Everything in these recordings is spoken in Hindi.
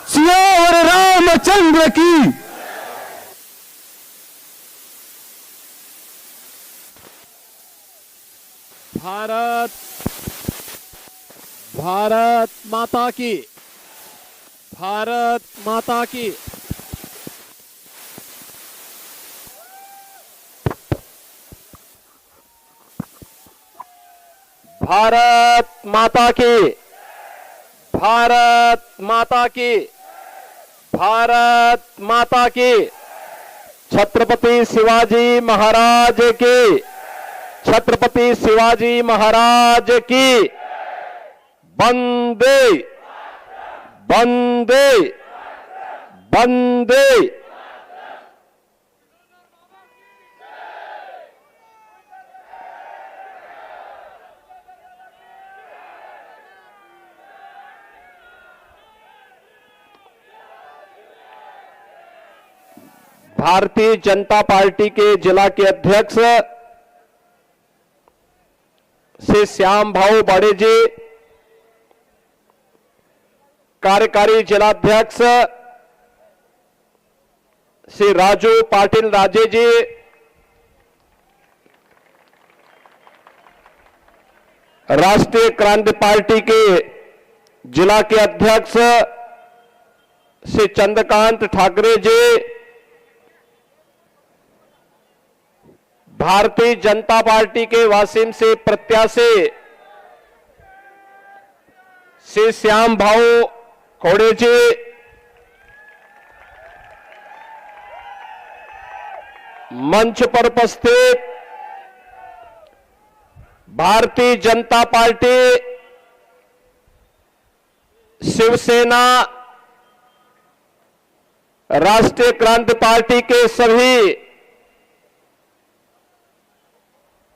सियावर रामचंद्र की। भारत भारत माता की, भारत माता की। भारत माता की, भारत माता की, भारत माता की। छत्रपति शिवाजी महाराज की, छत्रपति शिवाजी महाराज की। वंदे वंदे वंदे। भारतीय जनता पार्टी के जिला के अध्यक्ष श्री श्याम भाऊ बड़े जी, कार्यकारी जिलाध्यक्ष श्री राजू पाटिल राजे जी, राष्ट्रीय क्रांति पार्टी के जिला के अध्यक्ष श्री चंद्रकांत ठाकरे जी, भारतीय जनता पार्टी के वासिम से प्रत्याशी श्री श्याम भाऊ खोड़े जी, मंच पर उपस्थित भारतीय जनता पार्टी, शिवसेना, राष्ट्रीय क्रांति पार्टी के सभी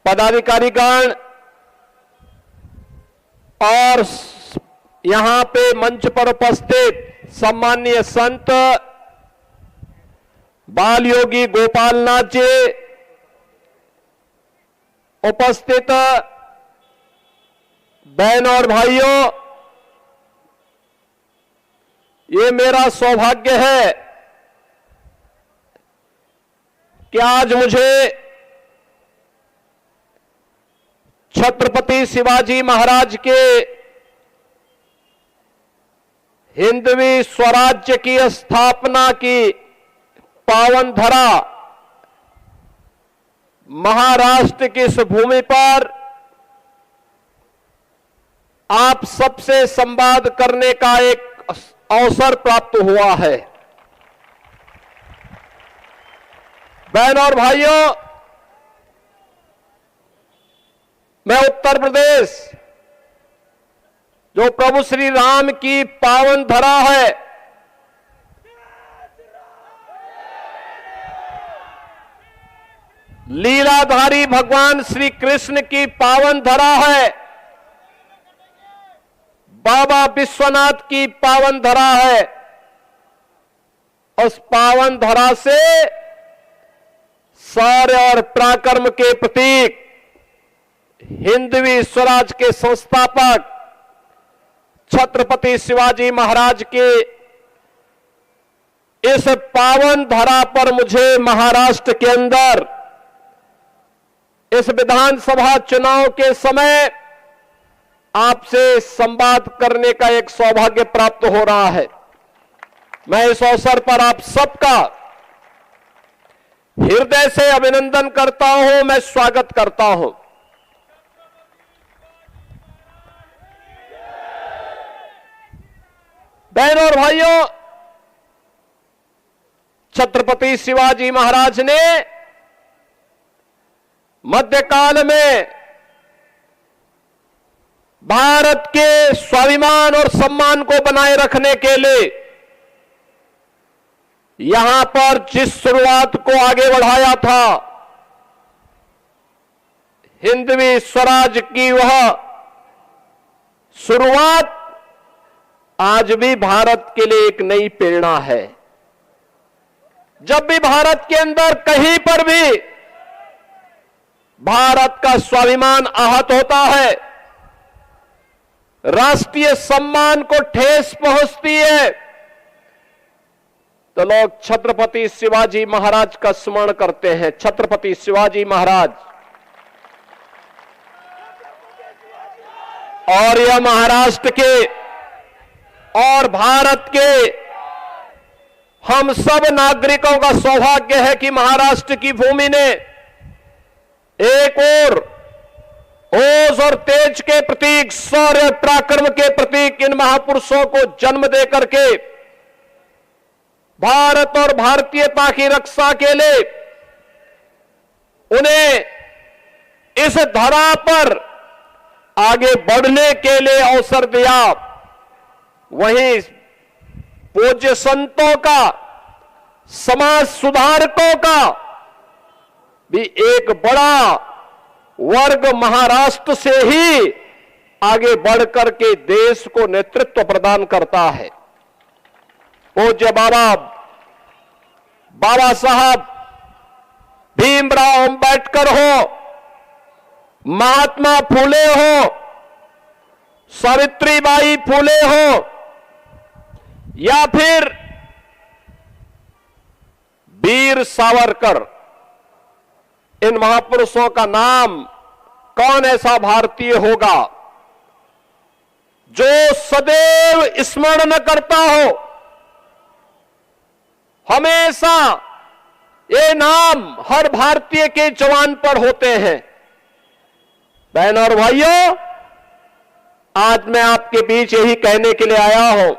पदाधिकारीगण और यहां पे मंच पर उपस्थित सम्माननीय संत बाल योगी गोपाल नाथ जी, उपस्थित बहन और भाइयों, ये मेरा सौभाग्य है कि आज मुझे छत्रपति शिवाजी महाराज के हिंदवी स्वराज्य की स्थापना की पावन धरा महाराष्ट्र की इस भूमि पर आप सबसे संवाद करने का एक अवसर प्राप्त हुआ है। बहन और भाइयों, मैं उत्तर प्रदेश, जो प्रभु श्री राम की पावन धरा है, लीलाधारी भगवान श्री कृष्ण की पावन धरा है, बाबा विश्वनाथ की पावन धरा है। उस पावन धरा से शौर्य और पराक्रम के प्रतीक, हिंदवी स्वराज के संस्थापक छत्रपति शिवाजी महाराज के इस पावन धरा पर मुझे महाराष्ट्र के अंदर इस विधानसभा चुनाव के समय आपसे संवाद करने का एक सौभाग्य प्राप्त हो रहा है। मैं इस अवसर पर आप सबका हृदय से अभिनंदन करता हूं, मैं स्वागत करता हूं। बहनों और भाइयों, छत्रपति शिवाजी महाराज ने मध्यकाल में भारत के स्वाभिमान और सम्मान को बनाए रखने के लिए यहां पर जिस शुरुआत को आगे बढ़ाया था, हिंदवी स्वराज की वह शुरुआत आज भी भारत के लिए एक नई प्रेरणा है। जब भी भारत के अंदर कहीं पर भी भारत का स्वाभिमान आहत होता है, राष्ट्रीय सम्मान को ठेस पहुंचती है, तो लोग छत्रपति शिवाजी महाराज का स्मरण करते हैं। छत्रपति शिवाजी महाराज, और यह महाराष्ट्र के और भारत के हम सब नागरिकों का सौभाग्य है कि महाराष्ट्र की भूमि ने एक और ओज और तेज के प्रतीक, शौर्य पराक्रम के प्रतीक इन महापुरुषों को जन्म देकर के भारत और भारतीयता की रक्षा के लिए उन्हें इस धरा पर आगे बढ़ने के लिए अवसर दिया। वहीं पूज्य संतों का, समाज सुधारकों का भी एक बड़ा वर्ग महाराष्ट्र से ही आगे बढ़कर के देश को नेतृत्व प्रदान करता है। पूज्य बाबा साहब भीमराव अंबेडकर हो, महात्मा फूले हो, सावित्रीबाई फूले हो, या फिर वीर सावरकर, इन महापुरुषों का नाम कौन ऐसा भारतीय होगा जो सदैव स्मरण करता हो। हमेशा ये नाम हर भारतीय के जवान पर होते हैं। बहनों और भाइयों, आज मैं आपके बीच यही कहने के लिए आया हूं,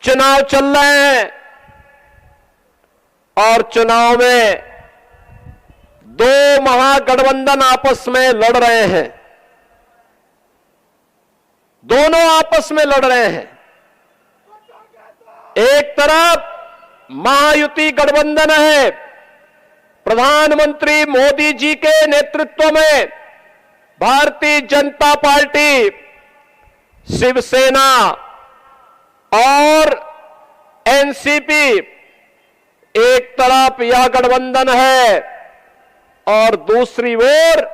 चुनाव चल रहे हैं और चुनाव में दो महागठबंधन आपस में लड़ रहे हैं। दोनों आपस में लड़ रहे हैं। एक तरफ महायुति गठबंधन है, प्रधानमंत्री मोदी जी के नेतृत्व में भारतीय जनता पार्टी, शिवसेना और एनसीपी, एक तरफ यह गठबंधन है और दूसरी ओर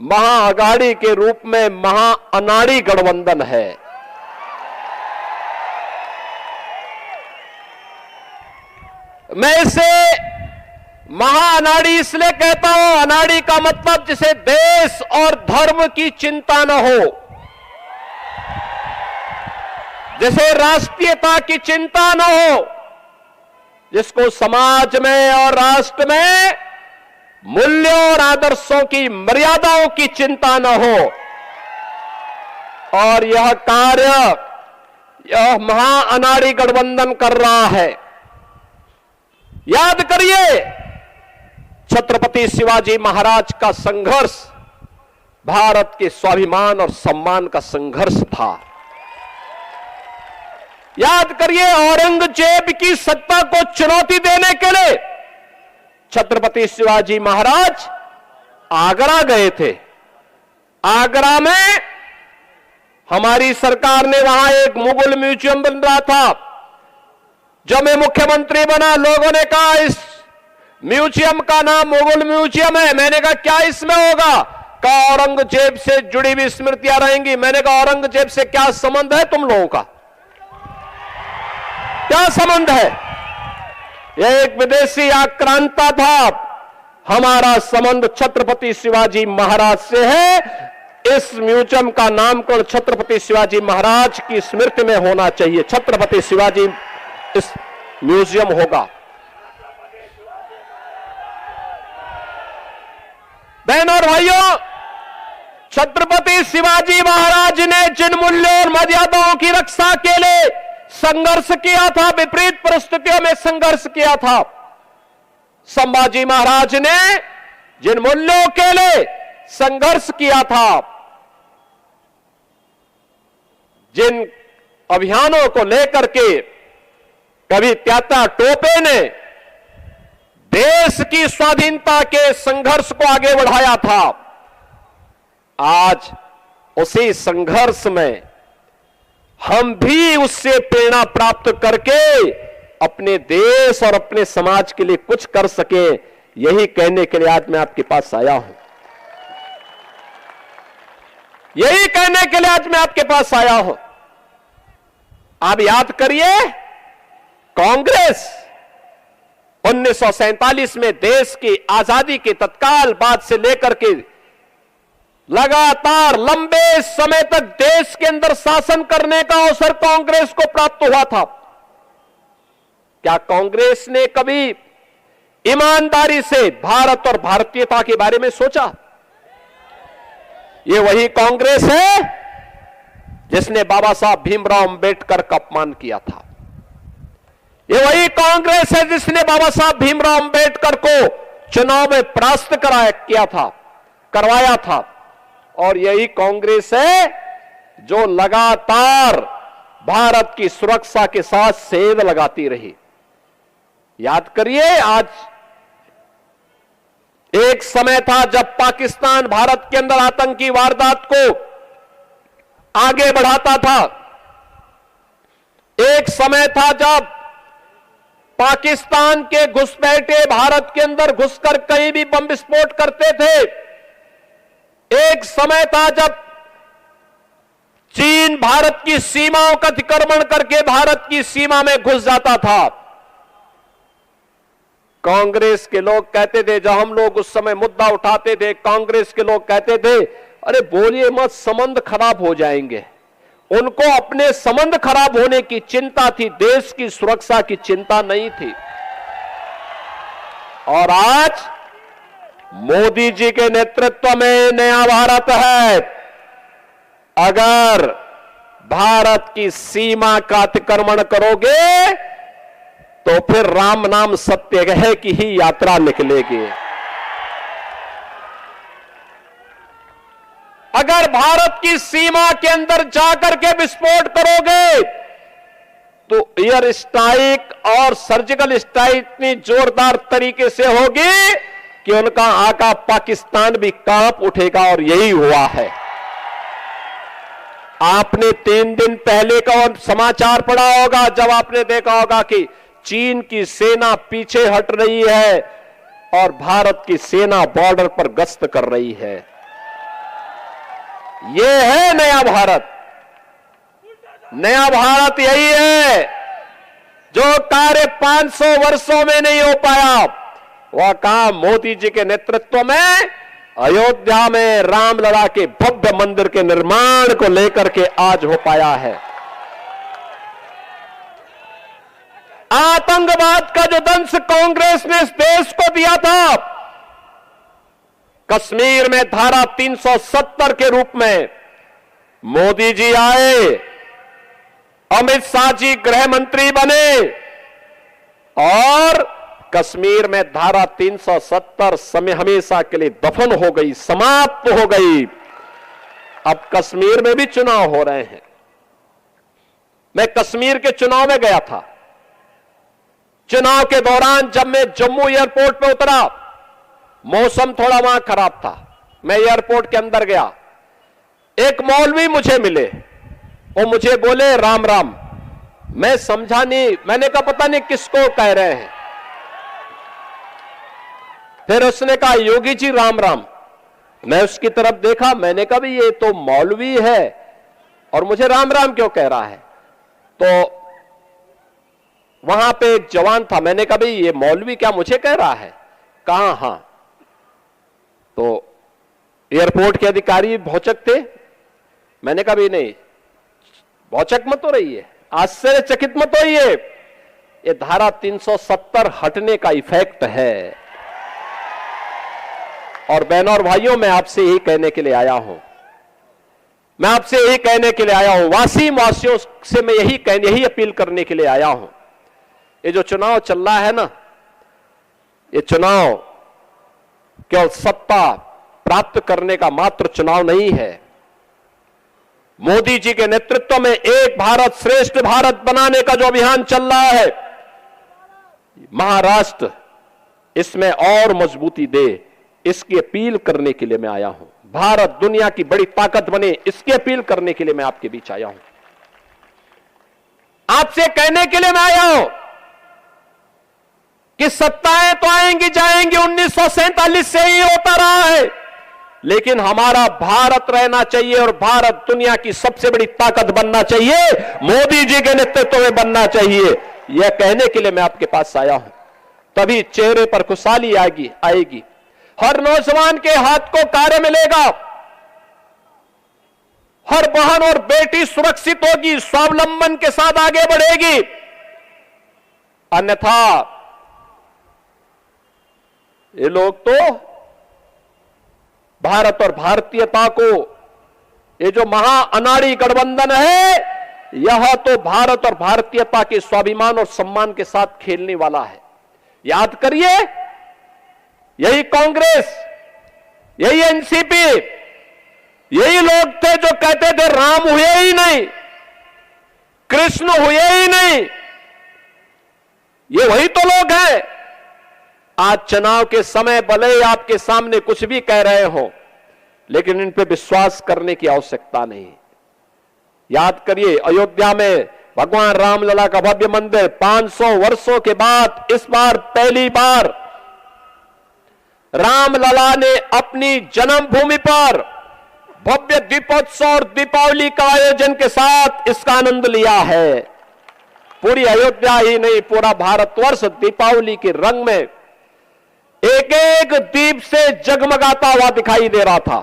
महाअघाड़ी के रूप में महाअनाड़ी गठबंधन है। मैं इसे महाअनाड़ी इसलिए कहता हूं, अनाड़ी का मतलब जिसे देश और धर्म की चिंता न हो, जिसे राष्ट्रीयता की चिंता न हो, जिसको समाज में और राष्ट्र में मूल्यों और आदर्शों की, मर्यादाओं की चिंता न हो। और यह कार्य यह महाअनाड़ी गठबंधन कर रहा है। याद करिए, छत्रपति शिवाजी महाराज का संघर्ष भारत के स्वाभिमान और सम्मान का संघर्ष था। याद करिए, औरंगजेब की सत्ता को चुनौती देने के लिए छत्रपति शिवाजी महाराज आगरा गए थे। आगरा में हमारी सरकार ने वहां एक मुगल म्यूजियम बन रहा था। जब मैं मुख्यमंत्री बना, लोगों ने कहा इस म्यूजियम का नाम मुगल म्यूजियम है। मैंने कहा क्या इसमें होगा? कहा औरंगजेब से जुड़ी हुई स्मृतियां रहेंगी। मैंने कहा औरंगजेब से क्या संबंध है तुम लोगों का? क्या संबंध है? यह एक विदेशी आक्रांता था। हमारा संबंध छत्रपति शिवाजी महाराज से है। इस म्यूजियम का नामकरण छत्रपति शिवाजी महाराज की स्मृति में होना चाहिए। छत्रपति शिवाजी इस म्यूजियम होगा। बहनों और भाइयों, छत्रपति शिवाजी महाराज ने जिन मूल्यों और मर्यादाओं की रक्षा के लिए संघर्ष किया था, विपरीत परिस्थितियों में संघर्ष किया था, संभाजी महाराज ने जिन मूल्यों के लिए संघर्ष किया था, जिन अभियानों को लेकर के कभी त्याता टोपे ने देश की स्वाधीनता के संघर्ष को आगे बढ़ाया था, आज उसी संघर्ष में हम भी उससे प्रेरणा प्राप्त करके अपने देश और अपने समाज के लिए कुछ कर सके, यही कहने के लिए आज मैं आपके पास आया हूं। यही कहने के लिए आज मैं आपके पास आया हूं। आप याद करिए, कांग्रेस 1947 में देश की आजादी के तत्काल बाद से लेकर के लगातार लंबे समय तक देश के अंदर शासन करने का अवसर कांग्रेस को प्राप्त हुआ था। क्या कांग्रेस ने कभी ईमानदारी से भारत और भारतीयता के बारे में सोचा? ये वही कांग्रेस है जिसने बाबा साहब भीमराव अंबेडकर का अपमान किया था। ये वही कांग्रेस है जिसने बाबा साहब भीमराव अंबेडकर को चुनाव में परास्त करवाया था। और यही कांग्रेस है जो लगातार भारत की सुरक्षा के साथ सेंध लगाती रही। याद करिए, आज एक समय था जब पाकिस्तान भारत के अंदर आतंकी वारदात को आगे बढ़ाता था। एक समय था जब पाकिस्तान के घुसपैठे भारत के अंदर घुसकर कहीं भी बम विस्फोट करते थे। एक समय था जब चीन भारत की सीमाओं का अतिक्रमण करके भारत की सीमा में घुस जाता था। कांग्रेस के लोग कहते थे, जब हम लोग उस समय मुद्दा उठाते थे, कांग्रेस के लोग कहते थे, अरे बोलिए मत, संबंध खराब हो जाएंगे। उनको अपने संबंध खराब होने की चिंता थी, देश की सुरक्षा की चिंता नहीं थी। और आज मोदी जी के नेतृत्व में नया भारत है। अगर भारत की सीमा का अतिक्रमण करोगे तो फिर राम नाम सत्य है की ही यात्रा निकलेगी। अगर भारत की सीमा के अंदर जाकर के विस्फोट करोगे तो एयर स्ट्राइक और सर्जिकल स्ट्राइक इतनी जोरदार तरीके से होगी कि उनका आका पाकिस्तान भी कांप उठेगा। और यही हुआ है। आपने 3 दिन पहले का समाचार पढ़ा होगा, जब आपने देखा होगा कि चीन की सेना पीछे हट रही है और भारत की सेना बॉर्डर पर गश्त कर रही है। यह है नया भारत। नया भारत यही है जो कार्य 500 वर्षों में नहीं हो पाया, वह काम मोदी जी के नेतृत्व में अयोध्या में रामलला के भव्य मंदिर के निर्माण को लेकर के आज हो पाया है। आतंकवाद का जो दंश कांग्रेस ने इस देश को दिया था, कश्मीर में धारा 370 के रूप में मोदी जी आए, अमित शाह जी गृह मंत्री बने और कश्मीर में धारा 370 समय हमेशा के लिए दफन हो गई, समाप्त हो गई। अब कश्मीर में भी चुनाव हो रहे हैं। मैं कश्मीर के चुनाव में गया था। चुनाव के दौरान जब मैं जम्मू एयरपोर्ट पे उतरा, मौसम थोड़ा वहां खराब था। मैं एयरपोर्ट के अंदर गया, एक मौलवी मुझे मिले, वो मुझे बोले राम राम। मैं समझा नहीं, मैंने कहा पता नहीं किसको कह रहे हैं। फिर उसने कहा योगी जी राम राम। मैं उसकी तरफ देखा, मैंने कहा भी ये तो मौलवी है और मुझे राम राम क्यों कह रहा है। तो वहां पे एक जवान था, मैंने कहा भाई ये मौलवी क्या मुझे कह रहा है? कहा हां। तो एयरपोर्ट के अधिकारी भौचक थे। मैंने कहा भी नहीं, भौचक मत हो रही है, आश्चर्यचकित मत होइए, ये धारा 370 हटने का इफेक्ट है। और बहनों और भाइयों, मैं आपसे यही कहने के लिए आया हूं, मैं आपसे यही कहने के लिए आया हूं, वासियों से मैं यही अपील करने के लिए आया हूं। ये जो चुनाव चल रहा है ना, ये चुनाव केवल सत्ता प्राप्त करने का मात्र चुनाव नहीं है। मोदी जी के नेतृत्व में एक भारत श्रेष्ठ भारत बनाने का जो अभियान चल रहा है, महाराष्ट्र इसमें और मजबूती दे, इसकी अपील करने के लिए मैं आया हूं। भारत दुनिया की बड़ी ताकत बने, इसकी अपील करने के लिए मैं आपके बीच आया हूं। आपसे कहने के लिए मैं आया हूं कि सत्ताएं तो आएंगी जाएंगी, 1947 से ही होता रहा है, लेकिन हमारा भारत रहना चाहिए और भारत दुनिया की सबसे बड़ी ताकत बनना चाहिए, मोदी जी के नेतृत्व में बनना चाहिए। यह कहने के लिए मैं आपके पास आया हूं। तभी चेहरे पर खुशहाली आएगी। हर नौजवान के हाथ को कार्य मिलेगा, हर बहन और बेटी सुरक्षित होगी, स्वावलंबन के साथ आगे बढ़ेगी। अन्यथा ये लोग तो भारत और भारतीयता को, ये जो महा अनाड़ी गठबंधन है, यह तो भारत और भारतीयता के स्वाभिमान और सम्मान के साथ खेलने वाला है। याद करिए, यही कांग्रेस, यही एनसीपी, यही लोग थे जो कहते थे राम हुए ही नहीं, कृष्ण हुए ही नहीं। ये वही तो लोग हैं। आज चुनाव के समय भले ही आपके सामने कुछ भी कह रहे हो, लेकिन इन पे विश्वास करने की आवश्यकता नहीं। याद करिए, अयोध्या में भगवान रामलला का भव्य मंदिर 500 वर्षों के बाद इस बार पहली बार रामलला ने अपनी जन्मभूमि पर भव्य दीपोत्सव और दीपावली का आयोजन के साथ इसका आनंद लिया है। पूरी अयोध्या ही नहीं, पूरा भारतवर्ष दीपावली के रंग में एक एक दीप से जगमगाता हुआ दिखाई दे रहा था।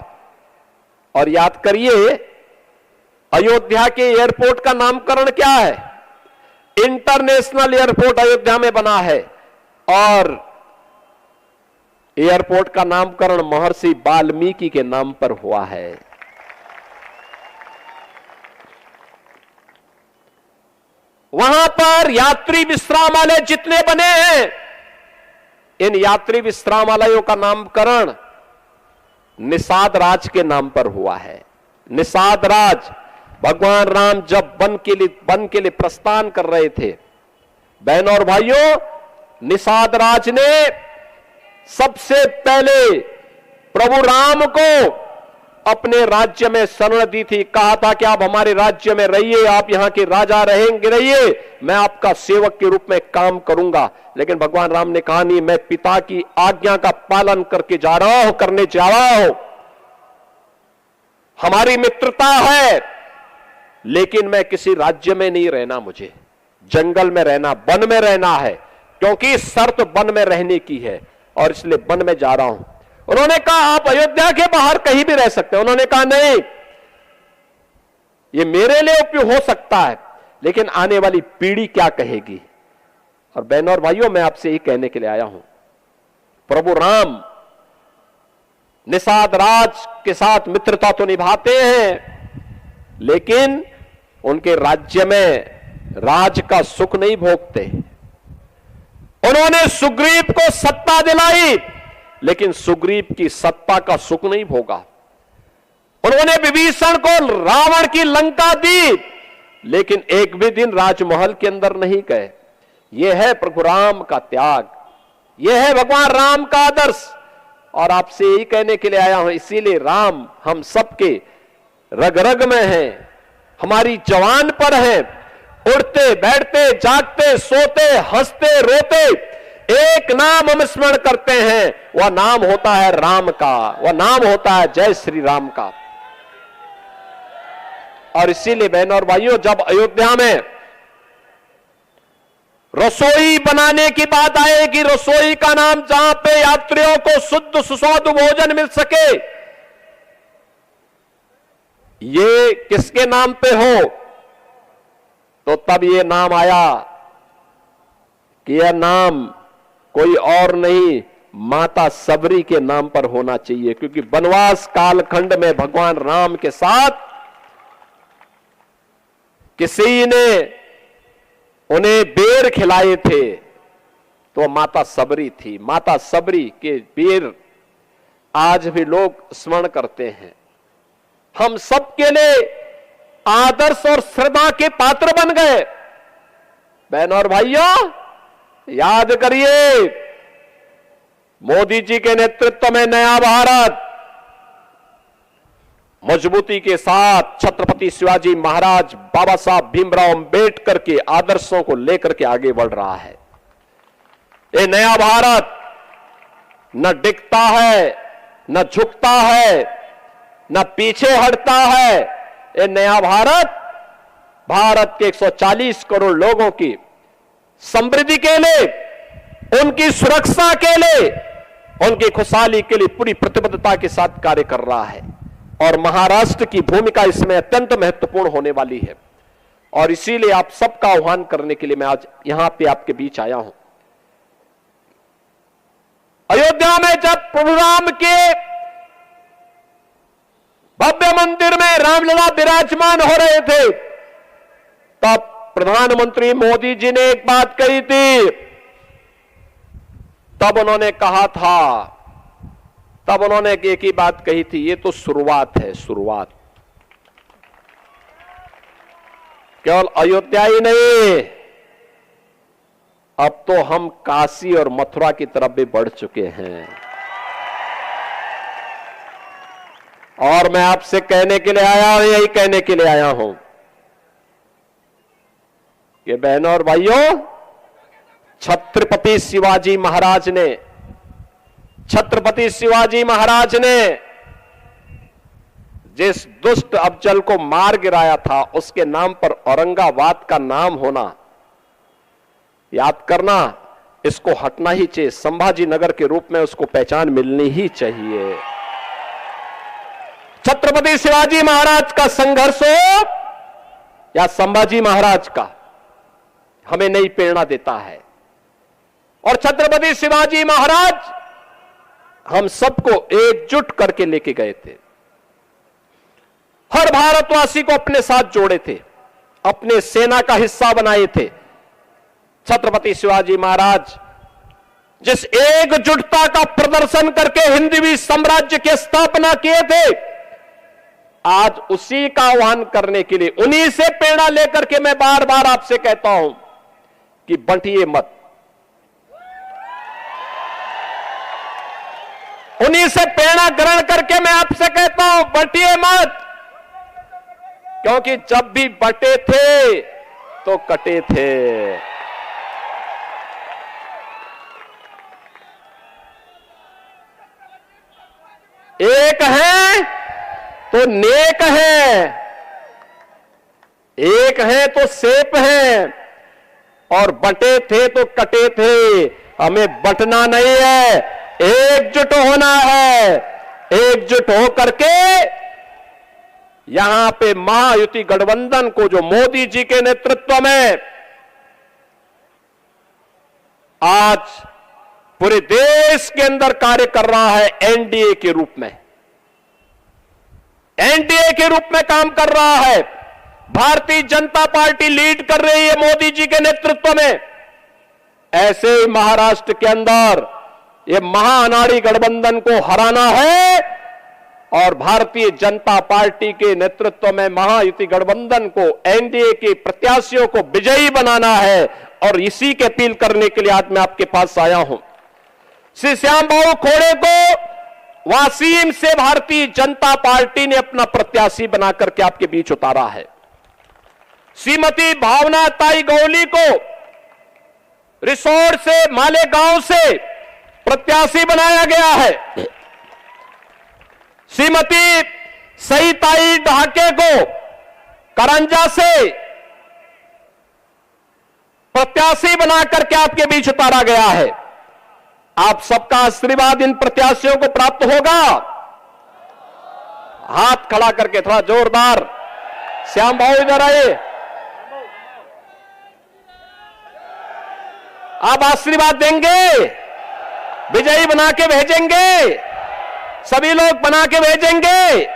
और याद करिए, अयोध्या के एयरपोर्ट का नामकरण क्या है? इंटरनेशनल एयरपोर्ट अयोध्या में बना है, और एयरपोर्ट का नामकरण महर्षि वाल्मीकि के नाम पर हुआ है। वहां पर यात्री विश्रामालय जितने बने हैं, इन यात्री विश्रामालयों का नामकरण निषाद राज के नाम पर हुआ है। निषाद राज, भगवान राम जब वन के लिए प्रस्थान कर रहे थे, बहनों और भाइयों, निषाद राज ने सबसे पहले प्रभु राम को अपने राज्य में शरण दी थी। कहा था कि आप हमारे राज्य में रहिए, आप यहां के राजा रहिए, मैं आपका सेवक के रूप में काम करूंगा। लेकिन भगवान राम ने कहा नहीं, मैं पिता की आज्ञा का पालन करने जा रहा हूं। हमारी मित्रता है, लेकिन मैं किसी राज्य में नहीं रहना, मुझे जंगल में रहना, वन में रहना है, क्योंकि शर्त वन में रहने की है, और इसलिए वन में जा रहा हूं। उन्होंने कहा आप अयोध्या के बाहर कहीं भी रह सकते हैं। उन्होंने कहा नहीं, ये मेरे लिए उपयोग हो सकता है, लेकिन आने वाली पीढ़ी क्या कहेगी। और बहनों और भाइयों, मैं आपसे यही कहने के लिए आया हूं, प्रभु राम निषाद राज के साथ मित्रता तो निभाते हैं, लेकिन उनके राज्य में राज का सुख नहीं भोगते। उन्होंने सुग्रीव को सत्ता दिलाई, लेकिन सुग्रीव की सत्ता का सुख नहीं भोगा। उन्होंने विभीषण को रावण की लंका दी, लेकिन एक भी दिन राजमहल के अंदर नहीं गए। यह है प्रभु राम का त्याग, यह है भगवान राम का आदर्श। और आपसे यही कहने के लिए आया हूं, इसीलिए राम हम सबके रग रग में है, हमारी जवान पर है। उठते बैठते जागते सोते हंसते रोते एक नाम हम स्मरण करते हैं, वह नाम होता है राम का, वह नाम होता है जय श्री राम का। और इसीलिए बहनों और भाइयों, जब अयोध्या में रसोई बनाने की बात आएगी, रसोई का नाम जहां पे यात्रियों को शुद्ध सुस्वादु भोजन मिल सके, ये किसके नाम पे हो, तो तब ये नाम आया कि यह नाम कोई और नहीं, माता सबरी के नाम पर होना चाहिए। क्योंकि वनवास कालखंड में भगवान राम के साथ किसी ने उन्हें बेर खिलाए थे, तो माता सबरी थी। माता सबरी के बेर आज भी लोग स्मरण करते हैं। हम सबके लिए आदर्श और श्रद्धा के पात्र बन गए। बहनों और भाइयों, याद करिए, मोदी जी के नेतृत्व में नया भारत मजबूती के साथ छत्रपति शिवाजी महाराज, बाबा साहब भीमराव अंबेडकर के आदर्शों को लेकर के आगे बढ़ रहा है। ये नया भारत न डिगता है, न झुकता है, न पीछे हटता है। ये नया भारत, भारत के 140 करोड़ लोगों की समृद्धि के लिए, उनकी सुरक्षा के लिए, उनकी खुशहाली के लिए पूरी प्रतिबद्धता के साथ कार्य कर रहा है। और महाराष्ट्र की भूमिका इसमें अत्यंत महत्वपूर्ण होने वाली है। और इसीलिए आप सबका आह्वान करने के लिए मैं आज यहां पे आपके बीच आया हूं। अयोध्या में जब प्रभु राम के भव्य मंदिर में रामलला विराजमान हो रहे थे, तब प्रधानमंत्री मोदी जी ने एक बात कही थी। तब उन्होंने कहा था, तब उन्होंने एक ही बात कही थी, ये तो शुरुआत है, शुरुआत। केवल अयोध्या ही नहीं, अब तो हम काशी और मथुरा की तरफ भी बढ़ चुके हैं। और मैं आपसे कहने के लिए आया हूं, यही कहने के लिए आया हूं कि बहनों और भाइयों, छत्रपति शिवाजी महाराज ने, छत्रपति शिवाजी महाराज ने जिस दुष्ट अफजल को मार गिराया था, उसके नाम पर औरंगाबाद का नाम होना, याद करना, इसको हटना ही चाहिए। संभाजी नगर के रूप में उसको पहचान मिलनी ही चाहिए। छत्रपति शिवाजी महाराज का संघर्ष हो या संभाजी महाराज का, हमें नई प्रेरणा देता है। और छत्रपति शिवाजी महाराज हम सबको एकजुट करके लेके गए थे, हर भारतवासी को अपने साथ जोड़े थे, अपने सेना का हिस्सा बनाए थे। छत्रपति शिवाजी महाराज जिस एकजुटता का प्रदर्शन करके हिंदवी साम्राज्य की स्थापना किए थे, आज उसी का आह्वान करने के लिए, उन्हीं से प्रेरणा लेकर के मैं बार बार आपसे कहता हूं कि बंटिए मत। उन्हीं से प्रेरणा ग्रहण करके मैं आपसे कहता हूं, बंटिए मत। क्योंकि जब भी बटे थे तो कटे थे। एक है तो नेक है, एक है तो सेफ है, और बटे थे तो कटे थे। हमें बंटना नहीं है, एकजुट होना है। एकजुट होकर के यहां पे महायुति गठबंधन को, जो मोदी जी के नेतृत्व में आज पूरे देश के अंदर कार्य कर रहा है, एनडीए के रूप में, एनडीए के रूप में काम कर रहा है। भारतीय जनता पार्टी लीड कर रही है मोदी जी के नेतृत्व में। ऐसे ही महाराष्ट्र के अंदर ये महाअनाड़ी गठबंधन को हराना है और भारतीय जनता पार्टी के नेतृत्व में महायुति गठबंधन को, एनडीए के प्रत्याशियों को विजयी बनाना है। और इसी के अपील करने के लिए आज मैं आपके पास आया हूं। श्री श्याम बाबू खोड़े को वासीम से भारतीय जनता पार्टी ने अपना प्रत्याशी बनाकर के आपके बीच उतारा है। श्रीमती भावना ताई गौली को रिसोर्ट से, मालेगांव से प्रत्याशी बनाया गया है। श्रीमती सईताई ढाके को करंजा से प्रत्याशी बनाकर के आपके बीच उतारा गया है। आप सबका आशीर्वाद इन प्रत्याशियों को प्राप्त होगा। हाथ खड़ा करके थोड़ा जोरदार, श्याम भाऊ इधर आइए। आप आशीर्वाद देंगे, विजयी बना के भेजेंगे, सभी लोग बना के भेजेंगे।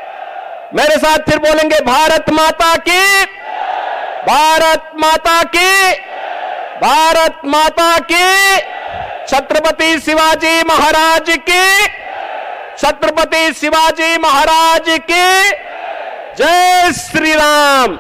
मेरे साथ फिर बोलेंगे, भारत माता की, भारत माता की, भारत माता की, छत्रपति शिवाजी महाराज की, छत्रपति शिवाजी महाराज की जय श्री राम।